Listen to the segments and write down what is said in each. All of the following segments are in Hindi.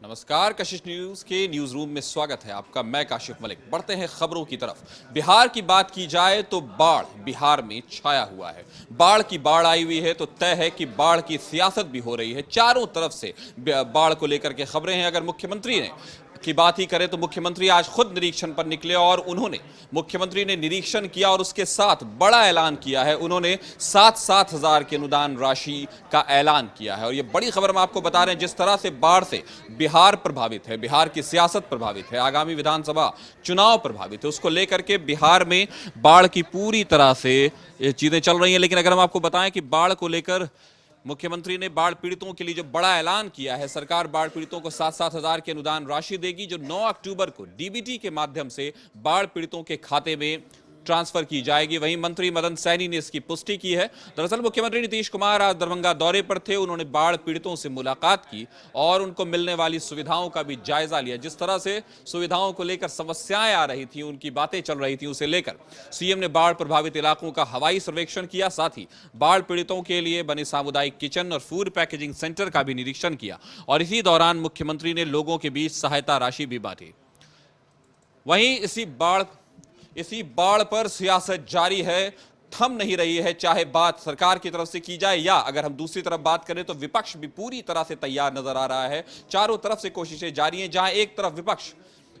नमस्कार, कशिश न्यूज के न्यूज रूम में स्वागत है आपका। मैं काशिफ मलिक। बढ़ते हैं खबरों की तरफ। बिहार की बात की जाए तो बाढ़ बिहार में छाया हुआ है। बाढ़ की बाढ़ आई हुई है तो तय है कि बाढ़ की सियासत भी हो रही है। चारों तरफ से बाढ़ को लेकर के खबरें हैं। अगर मुख्यमंत्री ने की बात ही करें तो मुख्यमंत्री आज खुद निरीक्षण पर निकले और मुख्यमंत्री ने निरीक्षण किया और उसके साथ बड़ा ऐलान किया है। उन्होंने 7-7 हजार की अनुदान राशि का ऐलान किया है और ये बड़ी खबर हम आपको बता रहे हैं। जिस तरह से बाढ़ से बिहार प्रभावित है, बिहार की सियासत प्रभावित है, आगामी विधानसभा चुनाव प्रभावित है, उसको लेकर के बिहार में बाढ़ की पूरी तरह से ये चीजें चल रही हैं। लेकिन अगर हम आपको बताएं कि बाढ़ को लेकर मुख्यमंत्री ने बाढ़ पीड़ितों के लिए जो बड़ा ऐलान किया है, सरकार बाढ़ पीड़ितों को 7-7 हजार की अनुदान राशि देगी जो 9 अक्टूबर को डीबीटी के माध्यम से बाढ़ पीड़ितों के खाते में ट्रांसफर की जाएगी। वहीं मंत्री मदन सैनी ने इसकी पुष्टि की है। दरअसल मुख्यमंत्री नीतीश कुमार आज दरभंगा दौरे पर थे। उन्होंने बाढ़ पीड़ितों से मुलाकात की और उनको मिलने वाली सुविधाओं का भी जायजा लिया। जिस तरह से सुविधाओं को लेकर समस्याएं आ रही थी, उनकी बातें चल रही थी, उसे लेकर सीएम ने बाढ़ प्रभावित इलाकों का हवाई सर्वेक्षण किया। साथ ही बाढ़ पीड़ितों के लिए बने सामुदायिक किचन और फूड पैकेजिंग सेंटर का भी निरीक्षण किया और इसी दौरान मुख्यमंत्री ने लोगों के बीच सहायता राशि भी बांटी। वहीं इसी बाढ़ पर सियासत जारी है, थम नहीं रही है। चाहे बात सरकार की तरफ से की जाए या अगर हम दूसरी तरफ बात करें तो विपक्ष भी पूरी तरह से तैयार नजर आ रहा है। चारों तरफ से कोशिशें जारी हैं। जहां एक तरफ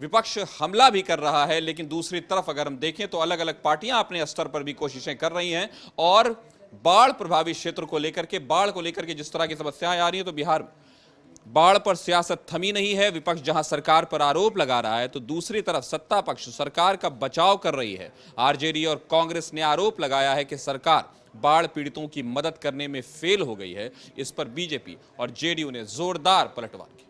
विपक्ष हमला भी कर रहा है, लेकिन दूसरी तरफ अगर हम देखें तो अलग अलग पार्टियां अपने स्तर पर भी कोशिशें कर रही हैं और बाढ़ प्रभावित क्षेत्र को लेकर के, बाढ़ को लेकर के जिस तरह की समस्याएं आ रही हैं, तो बिहार में बाढ़ पर सियासत थमी नहीं है। विपक्ष जहां सरकार पर आरोप लगा रहा है तो दूसरी तरफ सत्ता पक्ष सरकार का बचाव कर रही है। आरजेडी और कांग्रेस ने आरोप लगाया है कि सरकार बाढ़ पीड़ितों की मदद करने में फेल हो गई है। इस पर बीजेपी और जेडीयू ने जोरदार पलटवार की।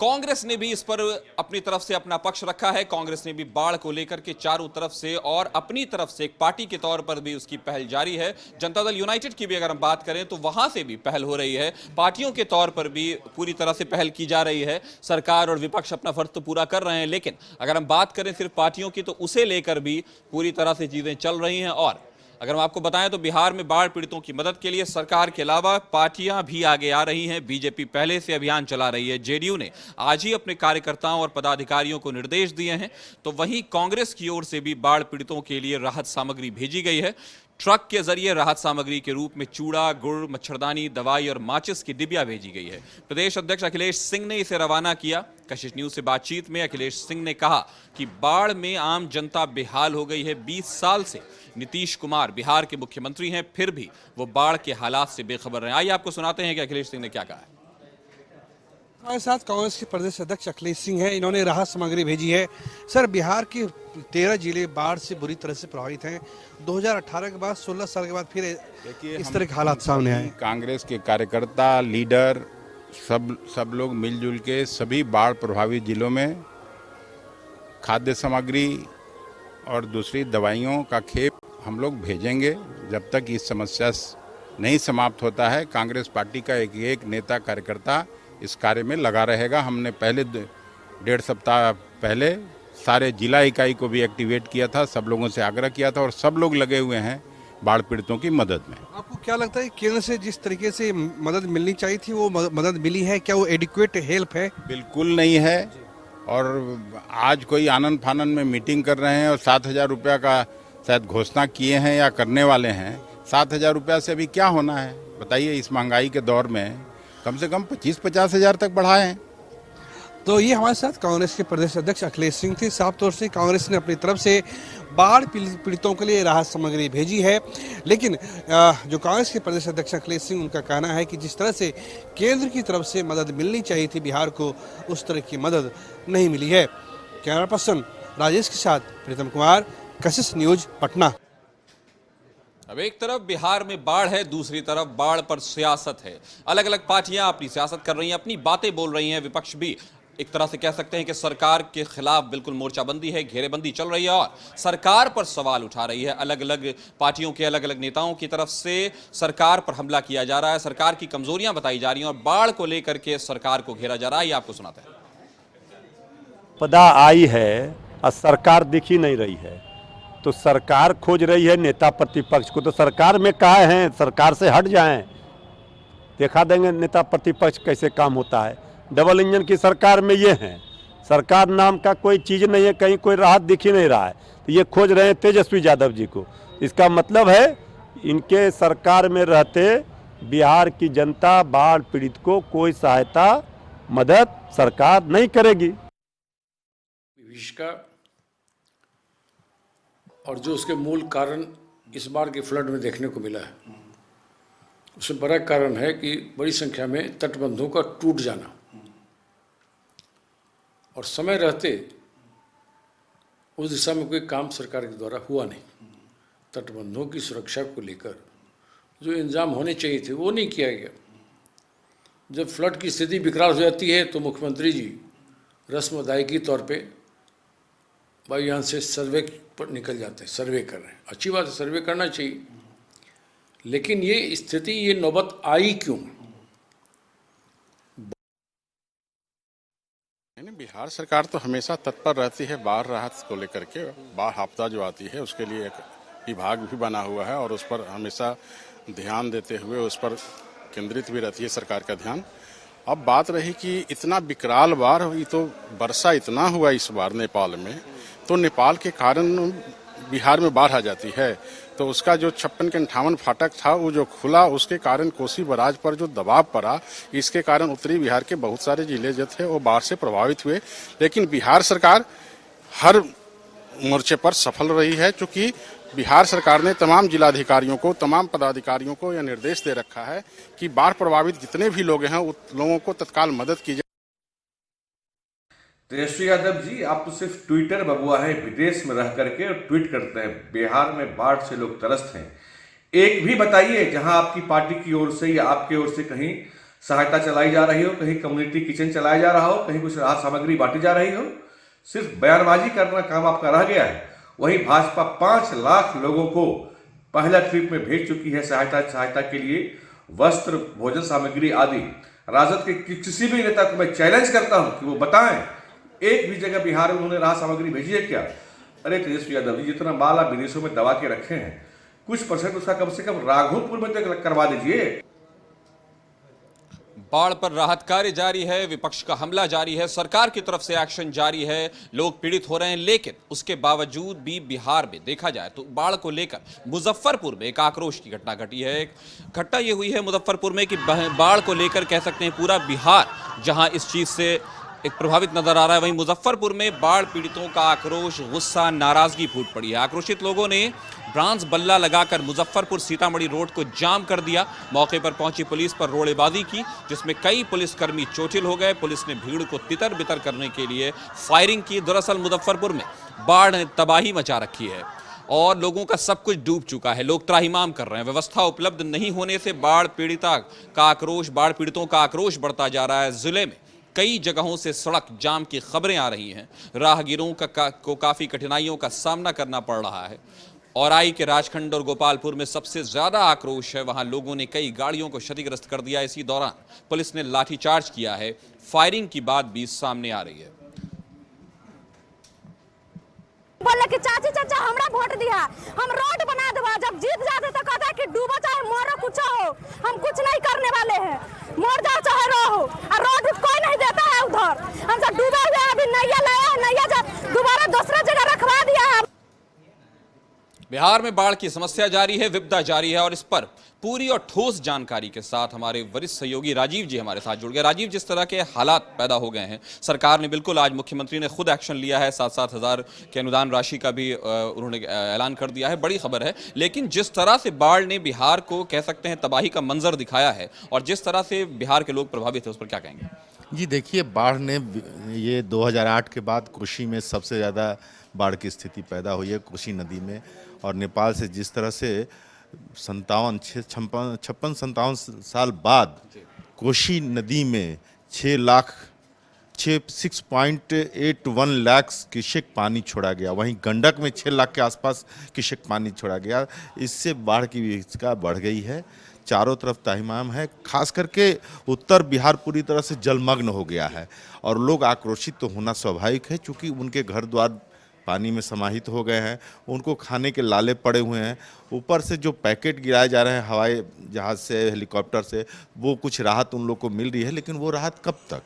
कांग्रेस ने भी इस पर अपनी तरफ से अपना पक्ष रखा है। कांग्रेस ने भी बाढ़ को लेकर के चारों तरफ से और अपनी तरफ से एक पार्टी के तौर पर भी उसकी पहल जारी है। जनता दल यूनाइटेड की भी अगर हम बात करें तो वहां से भी पहल हो रही है। पार्टियों के तौर पर भी पूरी तरह से पहल की जा रही है। सरकार और विपक्ष अपना फर्ज तो पूरा कर रहे हैं, लेकिन अगर हम बात करें सिर्फ पार्टियों की तो उसे लेकर भी पूरी तरह से चीजें चल रही हैं। और अगर हम आपको बताएं तो बिहार में बाढ़ पीड़ितों की मदद के लिए सरकार के अलावा पार्टियां भी आगे आ रही हैं। बीजेपी पहले से अभियान चला रही है। जेडीयू ने आज ही अपने कार्यकर्ताओं और पदाधिकारियों को निर्देश दिए हैं। तो वहीं कांग्रेस की ओर से भी बाढ़ पीड़ितों के लिए राहत सामग्री भेजी गई है। ट्रक के जरिए राहत सामग्री के रूप में चूड़ा, गुड़, मच्छरदानी, दवाई और माचिस की डिबिया भेजी गई है। प्रदेश अध्यक्ष अखिलेश सिंह ने इसे रवाना किया। कशिश न्यूज से बातचीत में अखिलेश सिंह ने कहा कि बाढ़ में आम जनता बेहाल हो गई है। 20 साल से नीतीश कुमार बिहार के मुख्यमंत्री हैं, फिर भी वो बाढ़ के हालात से बेखबर रहे। आइए आपको सुनाते हैं कि अखिलेश सिंह ने क्या कहा है। हमारे साथ कांग्रेस के प्रदेश अध्यक्ष अखिलेश सिंह हैं। इन्होंने राहत सामग्री भेजी है। सर, बिहार के 13 जिले बाढ़ से बुरी तरह से प्रभावित हैं। 2018 के बाद 16 साल के बाद फिर इस तरह के हालात सामने आए। कांग्रेस के कार्यकर्ता, लीडर, सब लोग मिलजुल के सभी बाढ़ प्रभावित जिलों में खाद्य सामग्री और दूसरी दवाइयों का खेप हम लोग भेजेंगे। जब तक इस समस्या नहीं समाप्त होता है, कांग्रेस पार्टी का एक नेता कार्यकर्ता इस कार्य में लगा रहेगा। हमने पहले 1.5 सप्ताह पहले सारे जिला इकाई को भी एक्टिवेट किया था, सब लोगों से आग्रह किया था और सब लोग लगे हुए हैं बाढ़ पीड़ितों की मदद में। आपको क्या लगता है केंद्र से जिस तरीके से मदद मिलनी चाहिए थी वो मदद मिली है? क्या वो एडिक्वेट हेल्प है? बिल्कुल नहीं है। और आज कोई आनंद फानन में मीटिंग कर रहे हैं और 7,000 रुपया का शायद घोषणा किए हैं या करने वाले हैं। 7,000 रुपया से अभी क्या होना है बताइए? इस महंगाई के दौर में कम से कम 25-50 हजार तक बढ़ाएं। तो ये हमारे साथ कांग्रेस के प्रदेश अध्यक्ष अखिलेश सिंह थे। साफ तौर से कांग्रेस ने अपनी तरफ से बाढ़ पीड़ितों के लिए राहत सामग्री भेजी है, लेकिन जो कांग्रेस के प्रदेश अध्यक्ष अखिलेश सिंह, उनका कहना है कि जिस तरह से केंद्र की तरफ से मदद मिलनी चाहिए थी बिहार को, उस तरह की मदद नहीं मिली है। कैमरा पर्सन राजेश के साथ प्रीतम कुमार, कशिश न्यूज, पटना। अब एक तरफ बिहार में बाढ़ है, दूसरी तरफ बाढ़ पर सियासत है। अलग अलग पार्टियां अपनी सियासत कर रही हैं, अपनी बातें बोल रही हैं। विपक्ष भी एक तरह से कह सकते हैं कि सरकार के खिलाफ बिल्कुल मोर्चाबंदी है, घेरेबंदी चल रही है और सरकार पर सवाल उठा रही है। अलग अलग पार्टियों के अलग अलग नेताओं की तरफ से सरकार पर हमला किया जा रहा है, सरकार की कमजोरियां बताई जा रही हैं और बाढ़ को लेकर के सरकार को घेरा जा रहा है। ये आपको सुनाते हैं। आपदा आई है और सरकार दिख ही नहीं रही है, तो सरकार खोज रही है नेता प्रतिपक्ष को। तो सरकार में कहा है सरकार से हट जाएं, दिखा देंगे नेता प्रतिपक्ष कैसे काम होता है। डबल इंजन की सरकार में ये है, सरकार नाम का कोई चीज़ नहीं है, कहीं कोई राहत दिख ही नहीं रहा है। तो ये खोज रहे हैं तेजस्वी यादव जी को। इसका मतलब है इनके सरकार में रहते बिहार की जनता बाढ़ पीड़ित को कोई सहायता मदद सरकार नहीं करेगी। विभीषिका और जो उसके मूल कारण इस बार के फ्लड में देखने को मिला है, उसमें बड़ा कारण है कि बड़ी संख्या में तटबंधों का टूट जाना और समय रहते उस दिशा में कोई काम सरकार के द्वारा हुआ नहीं। तटबंधों की सुरक्षा को लेकर जो इंतजाम होने चाहिए थे वो नहीं किया गया। जब फ्लड की स्थिति विकराल हो जाती है तो मुख्यमंत्री जी रस्म अदायगी तौर पे वायुयान से सर्वे पर निकल जाते हैं, सर्वे कर रहे हैं। अच्छी बात है, सर्वे करना चाहिए, लेकिन ये स्थिति, ये नौबत आई क्यों? बिहार सरकार तो हमेशा तत्पर रहती है बाढ़ राहत को लेकर के। बाढ़ आपदा जो आती है उसके लिए एक विभाग भी बना हुआ है और उस पर हमेशा ध्यान देते हुए उस पर केंद्रित भी रहती है सरकार का ध्यान। अब बात रही कि इतना विकराल बाढ़ हुई, तो वर्षा इतना हुआ इस बार नेपाल में, तो नेपाल के कारण बिहार में बाढ़ आ जाती है। तो उसका जो 56 के 58 फाटक था वो जो खुला, उसके कारण कोसी बराज पर जो दबाव पड़ा, इसके कारण उत्तरी बिहार के बहुत सारे जिले जो थे वो बाढ़ से प्रभावित हुए। लेकिन बिहार सरकार हर मोर्चे पर सफल रही है, क्योंकि बिहार सरकार ने तमाम जिलाधिकारियों को, तमाम पदाधिकारियों को यह निर्देश दे रखा है कि बाढ़ प्रभावित जितने भी लोग हैं उन लोगों को तत्काल मदद की जाए। तेजस्वी यादव जी, आप तो सिर्फ ट्विटर बबुआ हैं, विदेश में रह करके और ट्वीट करते हैं। बिहार में बाढ़ से लोग त्रस्त हैं। एक भी बताइए जहां आपकी पार्टी की ओर से या आपके ओर से कहीं सहायता चलाई जा रही हो, कहीं कम्युनिटी किचन चलाया जा रहा हो, कहीं कुछ राहत सामग्री बांटी जा रही हो। सिर्फ बयानबाजी करना काम आपका रह गया है। वहीं भाजपा 5 लाख लोगों को पहला ट्रिप में भेज चुकी है सहायता के लिए, वस्त्र, भोजन सामग्री आदि। राजद के किसी भी नेता को मैं चैलेंज करता हूं कि वो बताएं एक भी जगह बिहार में उन्होंने राहत सामग्री भेजी है क्या? अरे तेजस्वी यादव जी, जितना माल आप विदेशों में दबा के रखे हैं, कुछ परसेंट उसका कम से कम राघोपुर में तक करवा दीजिए। बाढ़ पर राहत कार्य जारी है, विपक्ष का हमला जारी है, सरकार की तरफ से एक्शन जारी है, लोग पीड़ित हो रहे हैं। लेकिन उसके बावजूद भी बिहार में देखा जाए तो बाढ़ को लेकर मुजफ्फरपुर में एक आक्रोश की घटना घटी है। एक घटना यह हुई है मुजफ्फरपुर में कि बाढ़ को लेकर कह सकते हैं पूरा बिहार जहां इस चीज से एक प्रभावित नजर आ रहा है, वहीं मुजफ्फरपुर में बाढ़ पीड़ितों का आक्रोश, गुस्सा, नाराजगी फूट पड़ी है। आक्रोशित लोगों ने ब्रांस बल्ला लगाकर मुजफ्फरपुर सीतामढ़ी रोड को जाम कर दिया। मौके पर पहुंची पुलिस पर रोड़ेबाजी की, जिसमें कई पुलिसकर्मी चोटिल हो गए। पुलिस ने भीड़ को तितर बितर करने के लिए फायरिंग की। दरअसल मुजफ्फरपुर में बाढ़ ने तबाही मचा रखी है और लोगों का सब कुछ डूब चुका है। लोग त्राहिमाम कर रहे हैं। व्यवस्था उपलब्ध नहीं होने से बाढ़ पीड़ितों का आक्रोश बढ़ता जा रहा है। जिले में कई जगहों से सड़क जाम की खबरें आ रही हैं। राहगीरों को काफी कठिनाइयों का सामना करना पड़ रहा है। औराई के राजखंड और गोपालपुर में सबसे ज्यादा आक्रोश है। वहां लोगों ने कई गाड़ियों को क्षतिग्रस्त कर दिया। इसी दौरान पुलिस ने लाठीचार्ज किया है। फायरिंग की बात भी सामने आ रही है। बोले कि चाची चाचा हमरा वोट दिया, हम रोड बना देवा, जब जीत जाते तो कहता है कि डूबो चाहे मरो कुछ हो, हम कुछ नहीं करने वाले हैं, मर जाओ चाहे रहो। और रोड कोई नहीं देता है उधर, हम सब डूबे हुए हैं। अभी नैया लाया है, नैया दोबारा दूसरा जगह रखवा दिया है। बिहार में बाढ़ की समस्या जारी है, विपदा जारी है और इस पर पूरी और ठोस जानकारी के साथ हमारे वरिष्ठ सहयोगी राजीव जी हमारे साथ जुड़ गए। राजीव, जिस तरह के हालात पैदा हो गए हैं, सरकार ने बिल्कुल, आज मुख्यमंत्री ने खुद एक्शन लिया है, 7-7 हज़ार के अनुदान राशि का भी उन्होंने ऐलान कर दिया है, बड़ी खबर है। लेकिन जिस तरह से बाढ़ ने बिहार को कह सकते हैं तबाही का मंजर दिखाया है और जिस तरह से बिहार के लोग प्रभावित हैं, उस पर क्या कहेंगे? जी देखिए, बाढ़ ने ये 2008 के बाद कोशी में सबसे ज़्यादा बाढ़ की स्थिति पैदा हुई है, कोशी नदी में। और नेपाल से जिस तरह से 56-57 साल बाद कोशी नदी में 6.81 लाख क्यूसेक पानी छोड़ा गया, वहीं गंडक में 6 लाख के आसपास क्यूसेक पानी छोड़ा गया। इससे बाढ़ की विविधता बढ़ गई है, चारों तरफ ताहिमाम है। खास करके उत्तर बिहार पूरी तरह से जलमग्न हो गया है और लोग आक्रोशित तो होना स्वाभाविक है, क्योंकि उनके घर द्वार पानी में समाहित हो गए हैं, उनको खाने के लाले पड़े हुए हैं। ऊपर से जो पैकेट गिराए जा रहे हैं हवाई जहाज़ से, हेलीकॉप्टर से, वो कुछ राहत उन लोग को मिल रही है, लेकिन वो राहत कब तक?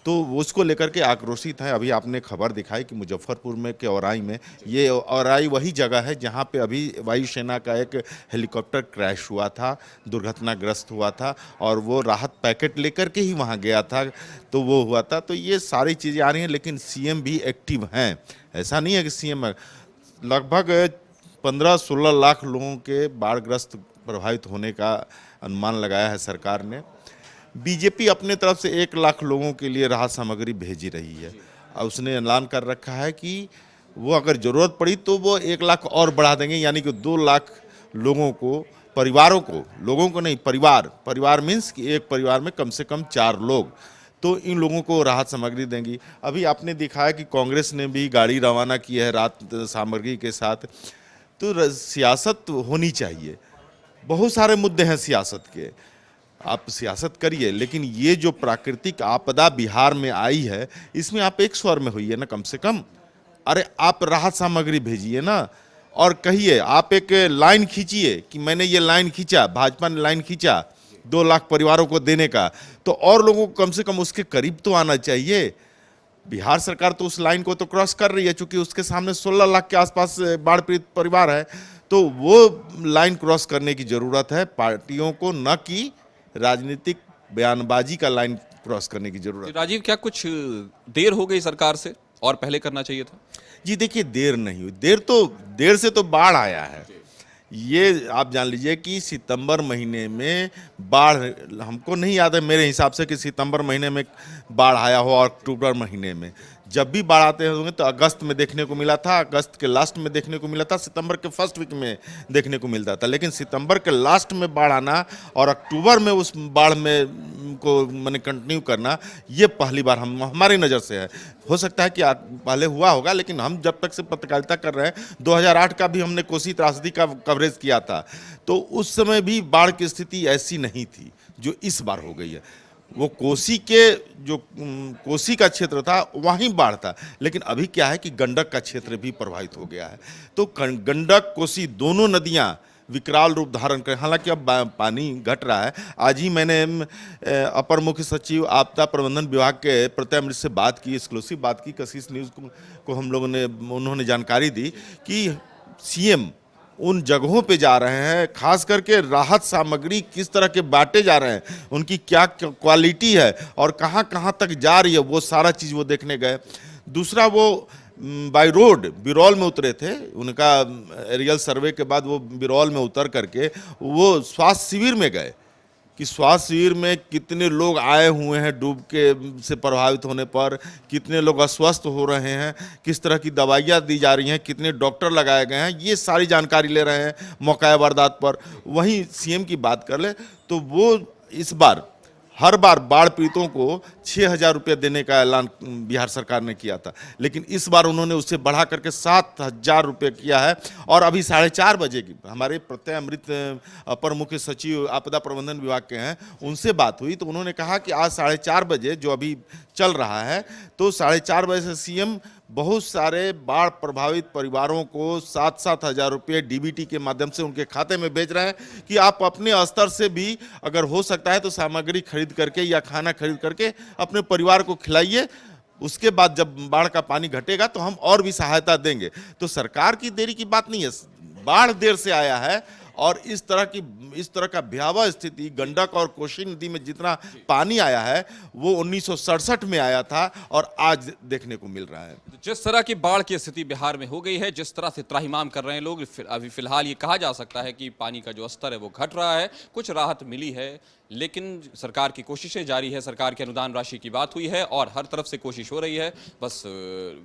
तो उसको लेकर के आक्रोशित है। अभी आपने खबर दिखाई कि मुजफ्फरपुर में के औराई में, ये औराई वही जगह है जहाँ पे अभी वायुसेना का एक हेलीकॉप्टर क्रैश हुआ था, दुर्घटनाग्रस्त हुआ था, और वो राहत पैकेट लेकर के ही वहाँ गया था, तो वो हुआ था। तो ये सारी चीज़ें आ रही हैं, लेकिन सीएम भी एक्टिव हैं। ऐसा नहीं है कि सीएम लगभग 15-16 लाख लोगों के बाढ़ग्रस्त प्रभावित होने का अनुमान लगाया है सरकार ने। बीजेपी अपने तरफ से 1 लाख लोगों के लिए राहत सामग्री भेजी रही है, और उसने ऐलान कर रखा है कि वो अगर ज़रूरत पड़ी तो वो 1 लाख और बढ़ा देंगे, यानी कि 2 लाख लोगों को, परिवारों को, लोगों को नहीं, परिवार मीन्स कि एक परिवार में कम से कम 4 लोग, तो इन लोगों को राहत सामग्री देंगी। अभी आपने दिखाया कि कांग्रेस ने भी गाड़ी रवाना की है राहत सामग्री के साथ। तो सियासत होनी चाहिए, बहुत सारे मुद्दे हैं सियासत के, आप सियासत करिए, लेकिन ये जो प्राकृतिक आपदा बिहार में आई है, इसमें आप एक स्वर में होइए ना कम से कम। अरे आप राहत सामग्री भेजिए ना, और कहिए, आप एक लाइन खींचिए कि मैंने ये लाइन खींचा, भाजपा ने लाइन खींचा 2 लाख परिवारों को देने का, तो और लोगों को कम से कम उसके करीब तो आना चाहिए। बिहार सरकार तो उस लाइन को तो क्रॉस कर रही है, चूंकि उसके सामने 16 लाख के आसपास बाढ़ पीड़ित परिवार है, तो वो लाइन क्रॉस करने की ज़रूरत है पार्टियों को, न कि राजनीतिक बयानबाजी का लाइन क्रॉस करने की जरूरत है। राजीव, क्या कुछ देर हो गई सरकार से और पहले करना चाहिए था? जी देखिए, देर नहीं हुई, देर से तो बाढ़ आया है। ये आप जान लीजिए कि सितंबर महीने में बाढ़, हमको नहीं याद है मेरे हिसाब से कि सितंबर महीने में बाढ़ आया हो, और अक्टूबर महीने में। जब भी बाढ़ आते होंगे तो अगस्त में देखने को मिला था, अगस्त के लास्ट में देखने को मिला था, सितंबर के फर्स्ट वीक में देखने को मिलता था, लेकिन सितंबर के लास्ट में बाढ़ आना और अक्टूबर में उस बाढ़ में को मैंने कंटिन्यू करना, ये पहली बार हमारी नज़र से है। हो सकता है कि पहले हुआ होगा, लेकिन हम जब तक से पत्रकारिता कर रहे हैं, 2008 का भी हमने कोसी त्रासदी का कवरेज किया था, तो उस समय भी बाढ़ की स्थिति ऐसी नहीं थी जो इस बार हो गई है। वो कोसी का क्षेत्र था वहीं बाढ़ था, लेकिन अभी क्या है कि गंडक का क्षेत्र भी प्रभावित हो गया है। तो गंडक कोसी दोनों नदियां विकराल रूप धारण करें। हालांकि अब पानी घट रहा है। आज ही मैंने अपर मुख्य सचिव आपदा प्रबंधन विभाग के प्रत्यय अमृत से बात की, एक्सक्लूसिव बात की, कशिश न्यूज़ को हम लोगों ने, उन्होंने जानकारी दी कि सीएम उन जगहों पे जा रहे हैं, खास करके राहत सामग्री किस तरह के बांटे जा रहे हैं, उनकी क्या क्वालिटी है और कहाँ कहाँ तक जा रही है, वो सारा चीज़ वो देखने गए। दूसरा, वो बाय रोड बिरौल में उतरे थे, उनका एरियल सर्वे के बाद वो बिरौल में उतर करके वो स्वास्थ्य शिविर में गए कि स्वास्थ्य शिविर में कितने लोग आए हुए हैं डूब के से प्रभावित होने पर, कितने लोग अस्वस्थ हो रहे हैं, किस तरह की दवाइयाँ दी जा रही हैं, कितने डॉक्टर लगाए गए हैं, ये सारी जानकारी ले रहे हैं मौका वारदात पर। वहीं सीएम की बात कर ले तो वो इस बार हर बार बाढ़ पीड़ितों को 6,000 रुपये देने का ऐलान बिहार सरकार ने किया था, लेकिन इस बार उन्होंने उससे बढ़ा करके 7,000 रुपये किया है। और अभी 4:30 बजे की हमारे प्रत्यय अमृत अपर मुख्य सचिव आपदा प्रबंधन विभाग के हैं, उनसे बात हुई तो उन्होंने कहा कि आज 4:30 बजे जो अभी चल रहा है, तो 4:30 बजे से सीएम बहुत सारे बाढ़ प्रभावित परिवारों को 7,000 रुपये डीबीटी के माध्यम से उनके खाते में भेज रहे हैं कि आप अपने स्तर से भी अगर हो सकता है तो सामग्री खरीद करके या खाना खरीद करके अपने परिवार को खिलाइए। उसके बाद जब बाढ़ का पानी घटेगा तो हम और भी सहायता देंगे। तो सरकार की देरी की बात नहीं है, बाढ़ देर से आया है और इस तरह का भयावह स्थिति गंडक और कोसी नदी में जितना पानी आया है वो 1967 में आया था और आज देखने को मिल रहा है। जिस तरह की बाढ़ की स्थिति बिहार में हो गई है, जिस तरह से त्राहिमाम कर रहे हैं लोग, अभी फिलहाल ये कहा जा सकता है कि पानी का जो स्तर है वो घट रहा है, कुछ राहत मिली है, लेकिन सरकार की कोशिशें जारी है। सरकार की अनुदान राशि की बात हुई है और हर तरफ से कोशिश हो रही है, बस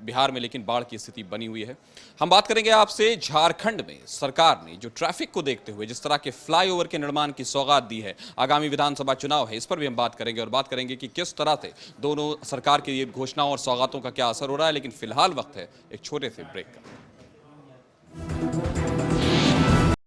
बिहार में लेकिन बाढ़ की स्थिति बनी हुई है। हम बात करेंगे आपसे झारखंड में सरकार ने जो ट्रैफिक को देखते हुए जिस तरह के फ्लाईओवर के निर्माण की सौगात दी है, आगामी विधानसभा चुनाव है, इस पर भी हम बात करेंगे और बात करेंगे कि किस तरह से दोनों सरकार की घोषणाओं और सौगातों का क्या असर हो रहा है। लेकिन फिलहाल वक्त है एक छोटे से ब्रेक का।